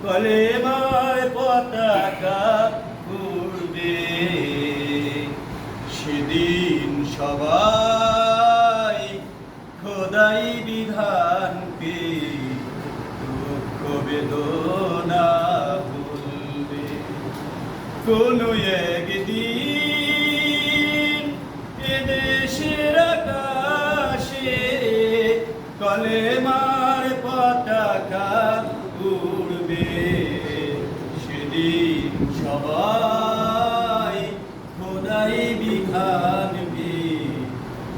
কলেমার পতাকা উড়বে। সেদিন সবাই খোদাই বিধানকে দুঃখ বেদনা ভুলবে। কোনো একদিন এদেশের আকাশে কলেমার পতাকা উড়বে। সেদিন সবাই খোদাই বিধানকে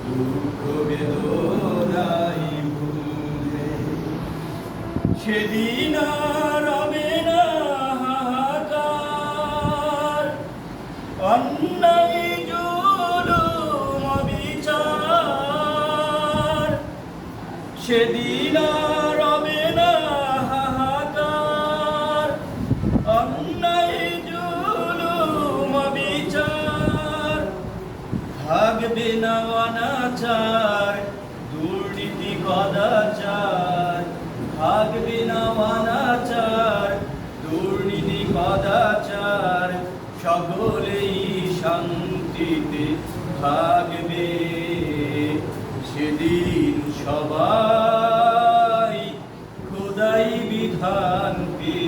দুঃখ বেদনাই ভুলবে। সেদিন আর হবে না হাহাকার, অন্যায় জুলুম অবিচার। সেদিন আর হবে না হাহাকার, অন্যায় জুলুম অবিচার। থাকবে না অনাচার, দুর্নীতি কদাচার। থাকবে না অনাচার, দুর্নীতি কদাচার। সকলেই শান্তিতে থাকবে। সেদিন সবাই খোদাই বিধানকে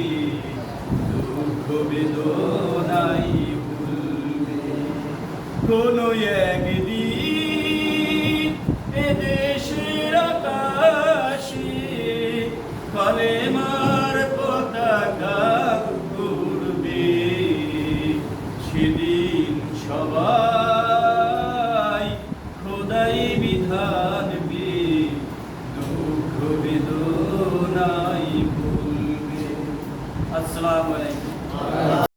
দুঃখ বেদনাই ভুলবে। কোনো একদিন এদেশের আকাশে কলেমার পতাকা উড়বে। সেদিন সবাই খোদাই বিধানকে দুঃখ বেদনাই ভুলবে। আসসালামু আলাইকুম।